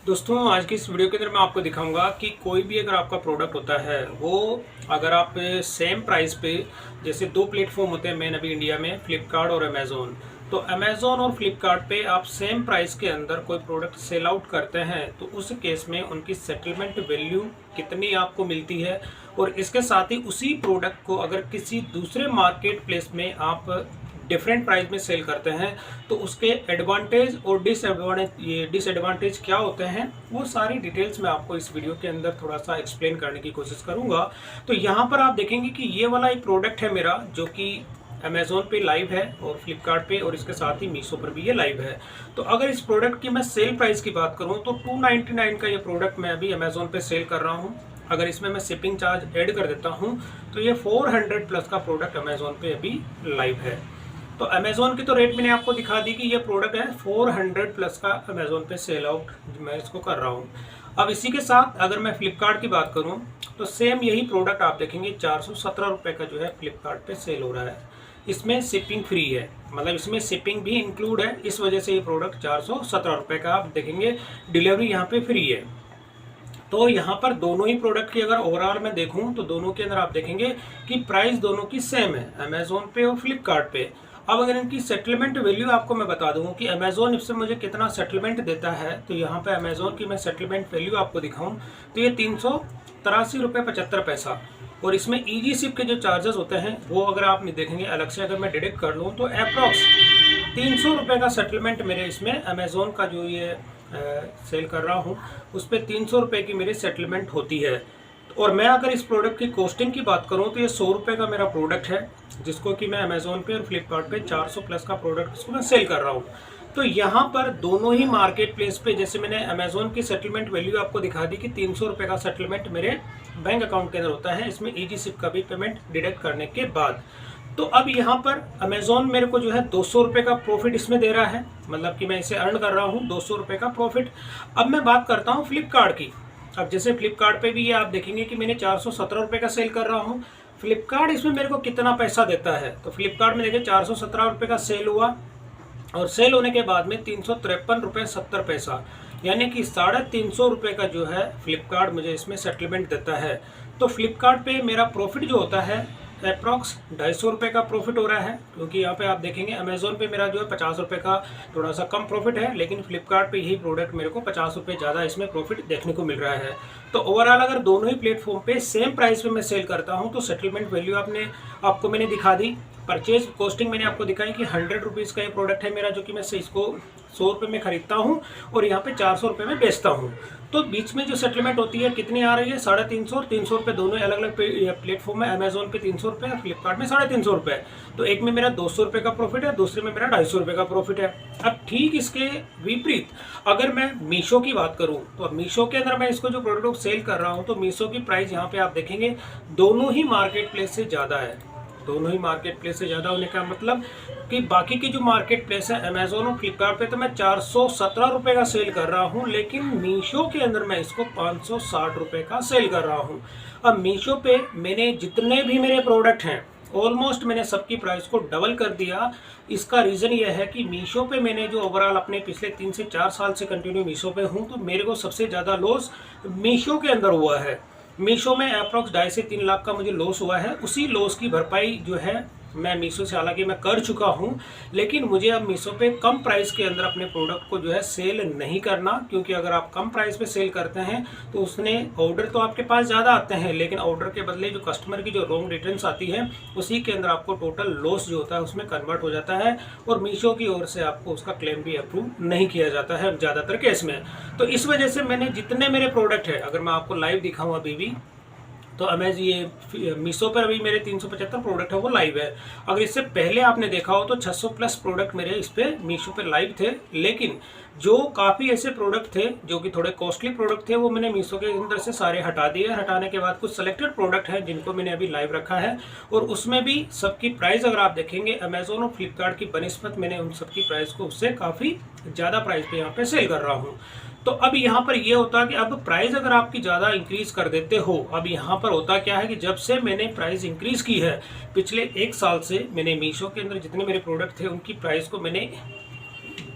दोस्तों आज की इस वीडियो के अंदर मैं आपको दिखाऊंगा कि कोई भी अगर आपका प्रोडक्ट होता है वो अगर आप सेम प्राइस पे, जैसे दो प्लेटफॉर्म होते हैं मेन अभी इंडिया में, फ्लिपकार्ट और अमेज़ोन। तो अमेज़ोन और फ्लिपकार्ट पे आप सेम प्राइस के अंदर कोई प्रोडक्ट सेल आउट करते हैं तो उस केस में उनकी सेटलमेंट वैल्यू कितनी आपको मिलती है, और इसके साथ ही उसी प्रोडक्ट को अगर किसी दूसरे मार्केट प्लेस में आप डिफरेंट प्राइस में सेल करते हैं तो उसके एडवांटेज और डिसएडवांटेज क्या होते हैं, वो सारी डिटेल्स मैं आपको इस वीडियो के अंदर थोड़ा सा एक्सप्लेन करने की कोशिश करूंगा। तो यहाँ पर आप देखेंगे कि ये वाला एक प्रोडक्ट है मेरा जो कि अमेज़ोन पे लाइव है और फ्लिपकार्ट पे, और इसके साथ ही मीशो पर भी ये लाइव है। तो अगर इस प्रोडक्ट की मैं सेल प्राइस की बात करूँ तो 299 का ये प्रोडक्ट मैं अभी अमेज़ोन पे सेल कर रहा हूँ। अगर इसमें मैं शिपिंग चार्ज ऐड कर देता हूँ तो ये 400 प्लस का प्रोडक्ट अमेज़ोन पे अभी लाइव है। तो अमेज़ोन की तो रेट मैंने आपको दिखा दी कि ये प्रोडक्ट है 400 प्लस का अमेज़ोन पे सेल आउट मैं इसको कर रहा हूँ। अब इसी के साथ अगर मैं फ्लिपकार्ट की बात करूँ तो सेम यही प्रोडक्ट आप देखेंगे 417 रुपये का जो है फ्लिपकार्ट पे सेल हो रहा है। इसमें शिपिंग फ्री है, मतलब इसमें शिपिंग भी इंक्लूड है, इस वजह से ये प्रोडक्ट 417 रुपये का आप देखेंगे, डिलीवरी यहाँ पे फ्री है। तो यहाँ पर दोनों ही प्रोडक्ट की अगर ओवरऑल मैं देखूँ तो दोनों के अंदर आप देखेंगे कि प्राइस दोनों की सेम है, अमेज़ोन पे और फ्लिपकार्ट पे। अब अगर इनकी सेटलमेंट वैल्यू आपको मैं बता दूँ कि अमेज़ोन इससे मुझे कितना सेटलमेंट देता है, तो यहाँ पे अमेज़ोन की मैं सेटलमेंट वैल्यू आपको दिखाऊँ तो ये 383.75 रुपये, और इसमें ईजी शिप के जो चार्जेस होते हैं वो अगर आप देखेंगे अलग से, अगर मैं डिडक्ट कर लूँ तो अप्रॉक्स 300 रुपये का सेटलमेंट मेरे इसमें अमेज़ोन का जो ये सेल कर रहा हूँ उस पर 300 रुपये की मेरी सेटलमेंट होती है। और मैं अगर इस प्रोडक्ट की कॉस्टिंग की बात करूं तो ये 100 रुपये का मेरा प्रोडक्ट है, जिसको कि मैं अमेज़ोन पे और फ्लिपकार्ट पे 400 प्लस का प्रोडक्ट इसको मैं सेल कर रहा हूं। तो यहाँ पर दोनों ही मार्केट प्लेस पे, जैसे मैंने अमेज़ोन की सेटलमेंट वैल्यू आपको दिखा दी कि 300 रुपये का सेटलमेंट मेरे बैंक अकाउंट के अंदर होता है, इसमें ईजी शिप का भी पेमेंट डिडक्ट करने के बाद। तो अब यहाँ पर अमेज़ोन मेरे को जो है 200 रुपये का प्रॉफिट इसमें दे रहा है, मतलब कि मैं इसे अर्न कर रहा हूँ 200 रुपये का प्रॉफिट। अब मैं बात करता हूँ फ्लिपकार्ट की। अब जैसे फ्लिपकार्ट पे भी ये आप देखेंगे कि मैंने 417 रुपये का सेल कर रहा हूँ। फ्लिपकार्ट इसमें मेरे को कितना पैसा देता है, तो फ्लिपकार्ट में देखिए 417 रुपये का सेल हुआ, और सेल होने के बाद में 353.70 रुपये, यानी कि 350 रुपये का जो है फ्लिपकार्ट मुझे इसमें सेटलमेंट देता है। तो फ्लिपकार्ट पे मेरा प्रॉफिट जो होता है अप्रॉक्स 250 रुपये का प्रॉफिट हो रहा है, क्योंकि यहाँ पे आप देखेंगे अमेज़ोन पे मेरा जो है 50 रुपये का थोड़ा सा कम प्रॉफिट है, लेकिन फ्लिपकार्ट पे यही प्रोडक्ट मेरे को 50 रुपये ज़्यादा इसमें प्रॉफिट देखने को मिल रहा है। तो ओवरऑल अगर दोनों ही प्लेटफॉर्म पे सेम प्राइस पे मैं सेल करता हूँ तो सेटलमेंट वैल्यू आपको मैंने दिखा दी। परचेज कॉस्टिंग मैंने आपको दिखाई कि 100 रुपीज़ का ये प्रोडक्ट है मेरा, जो कि मैं इसको 100 रुपये में खरीदता हूँ और यहाँ पे 400 रुपये में बेचता हूँ। तो बीच में जो सेटलमेंट होती है कितनी आ रही है, 350 और 300 रुपये, दोनों अलग अलग प्लेटफॉर्म है। अमेज़ोन पे 300 रुपये और फ्लिपकार्ट में 350 रुपये। तो एक में मेरा 200 रुपये का प्रॉफिट है, दूसरे में मेरा 250 रुपये का प्रॉफिट है। अब ठीक इसके विपरीत अगर मैं मीशो की बात करूँ तो मीशो के अंदर मैं इसको जो प्रोडक्ट सेल कर रहा हूँ तो मीशो की प्राइस यहाँ पे आप देखेंगे दोनों ही मार्केट प्लेस से ज़्यादा है। दोनों ही मार्केट प्लेस से ज़्यादा होने का मतलब कि बाकी की जो मार्केट प्लेस है अमेज़ोन और फ्लिपकार्ट पे तो मैं 417 रुपये का सेल कर रहा हूँ, लेकिन मीशो के अंदर मैं इसको 560 रुपये का सेल कर रहा हूँ। अब मीशो पे मैंने जितने भी मेरे प्रोडक्ट हैं ऑलमोस्ट मैंने सबकी प्राइस को डबल कर दिया। इसका रीज़न यह है कि मीशो पे मैंने जो ओवरऑल अपने पिछले 3 से 4 साल से कंटिन्यू मीशो पे हूँ, तो मेरे को सबसे ज़्यादा लॉस मीशो के अंदर हुआ है। मीशो में अप्रॉक्स 2.5 से 3 लाख का मुझे लॉस हुआ है। उसी लॉस की भरपाई जो है मैं मीशो से हालांकि मैं कर चुका हूं, लेकिन मुझे अब मीशो पे कम प्राइस के अंदर अपने प्रोडक्ट को जो है सेल नहीं करना, क्योंकि अगर आप कम प्राइस पे सेल करते हैं तो उसने ऑर्डर तो आपके पास ज़्यादा आते हैं, लेकिन ऑर्डर के बदले जो कस्टमर की जो रॉन्ग रिटर्न्स आती है उसी के अंदर आपको टोटल लॉस जो होता है उसमें कन्वर्ट हो जाता है, और मीशो की ओर से आपको उसका क्लेम भी अप्रूव नहीं किया जाता है ज़्यादातर केस में। तो इस वजह से मैंने जितने मेरे प्रोडक्ट है, अगर मैं आपको लाइव दिखाऊँ अभी भी, तो ये मीशो पर अभी मेरे 375 प्रोडक्ट है वो लाइव है। अगर इससे पहले आपने देखा हो तो 600 प्लस प्रोडक्ट मेरे इस पे मीशो पे लाइव थे, लेकिन जो काफ़ी ऐसे प्रोडक्ट थे जो कि थोड़े कॉस्टली प्रोडक्ट थे वो मैंने मीशो के अंदर से सारे हटा दिए। हटाने के बाद कुछ सेलेक्टेड प्रोडक्ट हैं जिनको मैंने अभी लाइव रखा है, और उसमें भी सबकी प्राइस अगर आप देखेंगे अमेज़ोन और फ्लिपकार्ट की बनिस्बत मैंने उन सबकी प्राइस को उससे काफ़ी ज़्यादा प्राइस पे यहाँ पे सेल कर रहा हूँ। तो अब यहाँ पर ये होता है कि अब प्राइस अगर आपकी ज़्यादा इंक्रीज कर देते हो, अब यहाँ पर होता क्या है कि जब से मैंने प्राइस इंक्रीज की है पिछले 1 साल से, मैंने मीशो के अंदर जितने मेरे प्रोडक्ट थे उनकी प्राइस को मैंने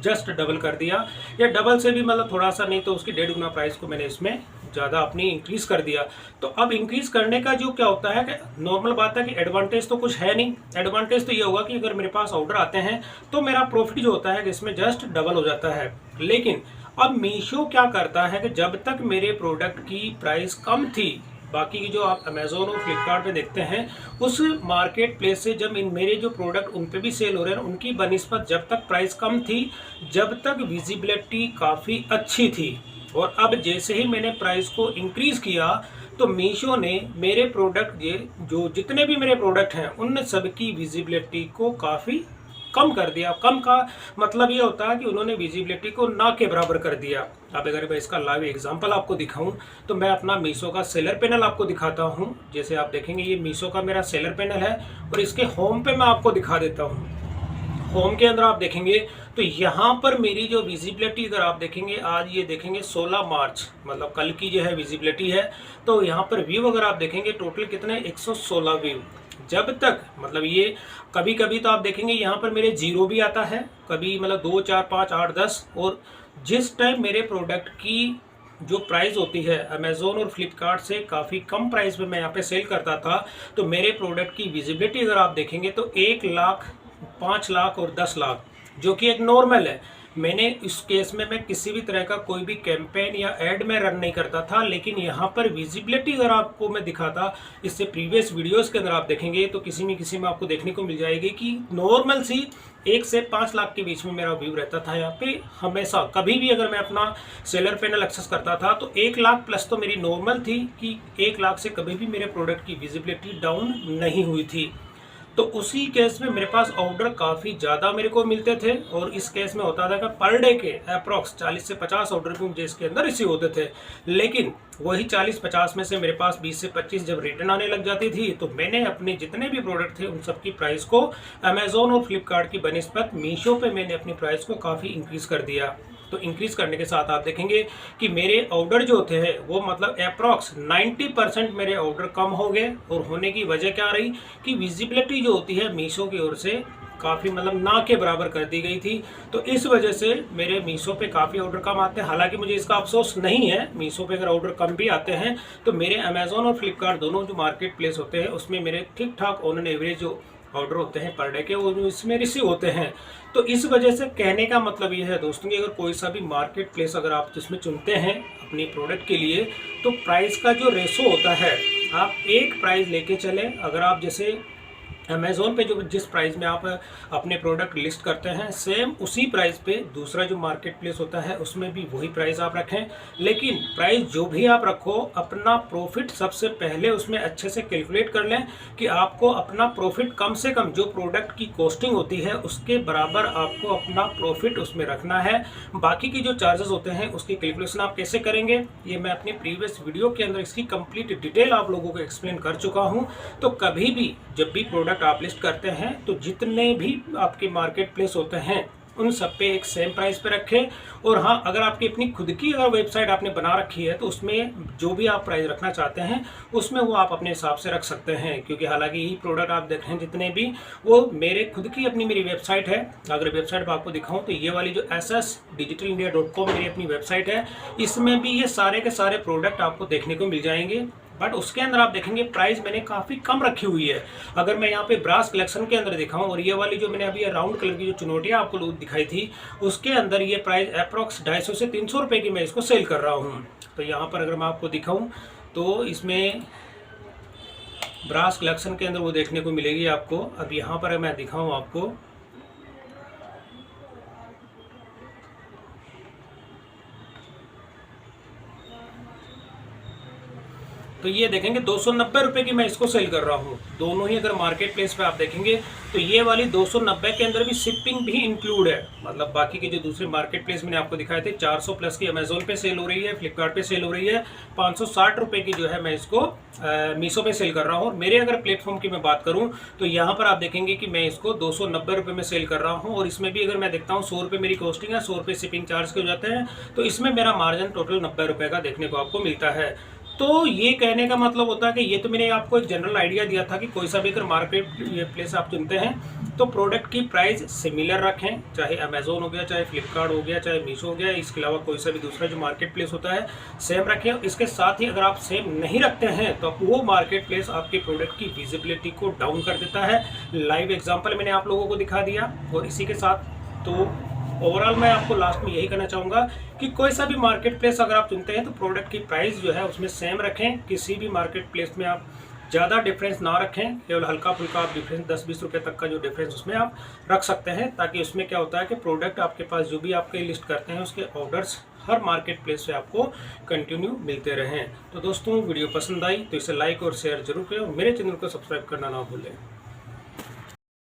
जस्ट डबल कर दिया, या डबल से भी मतलब थोड़ा सा नहीं तो उसकी 1.5 गुना प्राइस को मैंने इसमें ज़्यादा अपनी इंक्रीज कर दिया। तो अब इंक्रीज करने का जो क्या होता है कि नॉर्मल बात है कि एडवांटेज तो कुछ है नहीं। एडवांटेज तो ये होगा कि अगर मेरे पास ऑर्डर आते हैं तो मेरा प्रॉफिट जो होता है कि इसमें जस्ट डबल हो जाता है। लेकिन अब मीशो क्या करता है कि जब तक मेरे प्रोडक्ट की प्राइस कम थी, बाकी की जो आप अमेजोन और फ्लिपकार्ट पे देखते हैं उस मार्केट प्लेस से जब इन मेरे जो प्रोडक्ट उन पे भी सेल हो रहे हैं उनकी बनिस्बत जब तक प्राइस कम थी, जब तक विजिबिलिटी काफ़ी अच्छी थी। और अब जैसे ही मैंने प्राइस को इंक्रीज़ किया तो मीशो ने मेरे प्रोडक्ट जो जितने भी मेरे प्रोडक्ट हैं उन सब की विजिबिलिटी को काफ़ी कम कर दिया। कम का मतलब ये होता है कि उन्होंने विजिबिलिटी को ना के बराबर कर दिया। अब अगर मैं इसका लाइव एग्जांपल आपको दिखाऊं तो मैं अपना मीशो का सेलर पैनल आपको दिखाता हूं। जैसे आप देखेंगे ये मीशो का मेरा सेलर पैनल है और इसके होम पे मैं आपको दिखा देता हूं। होम के अंदर आप देखेंगे तो यहाँ पर मेरी जो विजिबिलिटी अगर आप देखेंगे, आज ये देखेंगे 16 मार्च मतलब कल की जो है विजिबिलिटी है, तो यहाँ पर व्यू अगर आप देखेंगे टोटल कितने 116 व्यू। जब तक मतलब ये कभी कभी तो आप देखेंगे यहाँ पर मेरे 0 भी आता है, कभी मतलब 2 4 5 8 10। और जिस टाइम मेरे प्रोडक्ट की जो प्राइस होती है अमेजोन और फ्लिपकार्ट से काफ़ी कम प्राइस पे मैं यहाँ पे सेल करता था, तो मेरे प्रोडक्ट की विजिबिलिटी अगर आप देखेंगे तो 1 लाख, 5 लाख और 10 लाख, जो कि एक नॉर्मल है। मैंने इस केस में मैं किसी भी तरह का कोई भी कैंपेन या एड में रन नहीं करता था, लेकिन यहाँ पर विजिबिलिटी अगर आपको मैं दिखाता, इससे प्रीवियस वीडियोस के अंदर आप देखेंगे तो किसी में आपको देखने को मिल जाएगी कि नॉर्मल सी 1 से 5 लाख के बीच में मेरा व्यू रहता था यहाँ पे हमेशा। कभी भी अगर मैं अपना सेलर पैनल एक्सेस करता था तो 1 लाख प्लस तो मेरी नॉर्मल थी कि 1 लाख से कभी भी मेरे प्रोडक्ट की विजिबिलिटी डाउन नहीं हुई थी। तो उसी केस में मेरे पास ऑर्डर काफ़ी ज़्यादा मेरे को मिलते थे और इस केस में होता था कि पर डे के अप्रॉक्स 40 से 50 ऑर्डर भी मुझे इसके अंदर रिसीव होते थे। लेकिन वही 40-50 में से मेरे पास 20 से 25 जब रिटर्न आने लग जाती थी तो मैंने अपने जितने भी प्रोडक्ट थे उन सब की प्राइस को अमेजोन और फ्लिपकार्ट की बनिस्बत मीशो पे मैंने अपनी प्राइस को काफ़ी इंक्रीज कर दिया। तो इंक्रीज करने के साथ आप देखेंगे कि मेरे ऑर्डर जो होते हैं वो मतलब अप्रॉक्स 90% मेरे ऑर्डर कम हो गए। और होने की वजह क्या रही कि विजिबिलिटी जो होती है मीशो की ओर से काफ़ी मतलब ना के बराबर कर दी गई थी। तो इस वजह से मेरे मीशो पे काफ़ी ऑर्डर कम आते हैं। हालांकि मुझे इसका अफसोस नहीं है, मीशो पे अगर ऑर्डर कम भी आते हैं तो मेरे अमेजोन और फ्लिपकार्ट दोनों जो मार्केट प्लेस होते हैं उसमें मेरे ठीक ठाक ऑन एन एवरेज जो ऑर्डर होते हैं पर डे के वो इसमें रिसीव होते हैं। तो इस वजह से कहने का मतलब ये है दोस्तों कि अगर कोई सा भी मार्केट प्लेस अगर आप जिसमें चुनते हैं अपनी प्रोडक्ट के लिए तो प्राइस का जो रेशो होता है आप एक प्राइस लेके चलें। अगर आप जैसे अमेज़ोन पे जो जिस प्राइस में आप अपने प्रोडक्ट लिस्ट करते हैं सेम उसी प्राइस पे दूसरा जो मार्केट प्लेस होता है उसमें भी वही प्राइस आप रखें। लेकिन प्राइस जो भी आप रखो अपना प्रॉफिट सबसे पहले उसमें अच्छे से कैलकुलेट कर लें कि आपको अपना प्रॉफिट कम से कम जो प्रोडक्ट की कॉस्टिंग होती है उसके बराबर आपको अपना प्रॉफिट उसमें रखना है। बाकी की जो चार्जेस होते हैं उसकी कैलकुलेशन आप कैसे करेंगे ये मैं अपने प्रीवियस वीडियो के अंदर इसकी कंप्लीट डिटेल आप लोगों को एक्सप्लेन कर चुका हूँ। तो कभी भी जब भी प्रोडक्ट आप लिस्ट करते हैं तो जितने भी आपके मार्केट प्लेस होते हैं उन सब पे एक सेम प्राइस पे रखें। और हाँ, अगर आपकी अपनी खुद की अगर वेबसाइट आपने बना रखी है तो उसमें जो भी आप प्राइस रखना चाहते हैं उसमें वो आप अपने हिसाब से रख सकते हैं। क्योंकि हालांकि यही प्रोडक्ट आप देखें जितने भी वो मेरे खुद की अपनी मेरी वेबसाइट है। अगर वेबसाइट आपको दिखाऊं तो ये वाली जो ssdigitalindia.com मेरी अपनी वेबसाइट है, इसमें भी ये सारे के सारे प्रोडक्ट आपको देखने को मिल जाएंगे। बट उसके अंदर आप देखेंगे प्राइस मैंने काफ़ी कम रखी हुई है। अगर मैं यहाँ पे ब्रास कलेक्शन के अंदर दिखाऊं और ये वाली जो मैंने अभी राउंड कलर की जो चुनौतियाँ आपको दिखाई थी उसके अंदर ये प्राइस अप्रॉक्स 250 से 300 रुपये की मैं इसको सेल कर रहा हूँ। तो यहाँ पर अगर मैं आपको दिखाऊँ तो इसमें ब्रास कलेक्शन के अंदर वो देखने को मिलेगी आपको। अब यहाँ पर मैं दिखाऊँ आपको तो ये देखेंगे 290 रुपये की मैं इसको सेल कर रहा हूँ। दोनों ही अगर मार्केट प्लेस पे आप देखेंगे तो ये वाली 290 के अंदर भी शिपिंग भी इंक्लूड है। मतलब बाकी के जो दूसरे मार्केट प्लेस मैंने आपको दिखाए थे 400 प्लस की अमेजोन पे सेल हो रही है, फ्लिपकार्ट पे सेल हो रही है, 560 रुपये की जो है मैं इसको मीशो पे सेल कर रहा हूँ। और मेरे अगर प्लेटफॉर्म की मैं बात करूँ तो यहाँ पर आप देखेंगे कि मैं इसको 290 रुपये में सेल कर रहा हूँ। और इसमें भी अगर मैं देखता हूँ 100 रुपये मेरी कॉस्टिंग है, 100 रुपये शिपिंग चार्ज के हो जाते हैं, तो इसमें मेरा मार्जिन टोटल 90 रुपये का देखने को आपको मिलता है। तो ये कहने का मतलब होता है कि ये तो मैंने आपको एक जनरल आइडिया दिया था कि कोई सा भी अगर मार्केट प्लेस आप चुनते हैं तो प्रोडक्ट की प्राइस सिमिलर रखें, चाहे अमेजोन हो गया, चाहे फ्लिपकार्ट हो गया, चाहे मीशो हो गया, इसके अलावा कोई सा भी दूसरा जो मार्केट प्लेस होता है सेम रखें। इसके साथ ही अगर आप सेम नहीं रखते हैं तो वो मार्केट प्लेस आपके प्रोडक्ट की विजिबिलिटी को डाउन कर देता है। लाइव एग्जाम्पल मैंने आप लोगों को दिखा दिया। और इसी के साथ तो ओवरऑल मैं आपको लास्ट में यही कहना चाहूँगा कि कोई सा भी मार्केट प्लेस अगर आप चुनते हैं तो प्रोडक्ट की प्राइस जो है उसमें सेम रखें। किसी भी मार्केट प्लेस में आप ज़्यादा डिफरेंस ना रखें, केवल हल्का फुल्का आप डिफरेंस 10-20 रुपये तक का जो डिफरेंस उसमें आप रख सकते हैं, ताकि उसमें क्या होता है कि प्रोडक्ट आपके पास जो भी आपके लिस्ट करते हैं उसके ऑर्डर्स हर मार्केट प्लेस से आपको कंटिन्यू मिलते रहें। तो दोस्तों वीडियो पसंद आई तो इसे लाइक और शेयर जरूर करें और मेरे चैनल को सब्सक्राइब करना ना भूलें।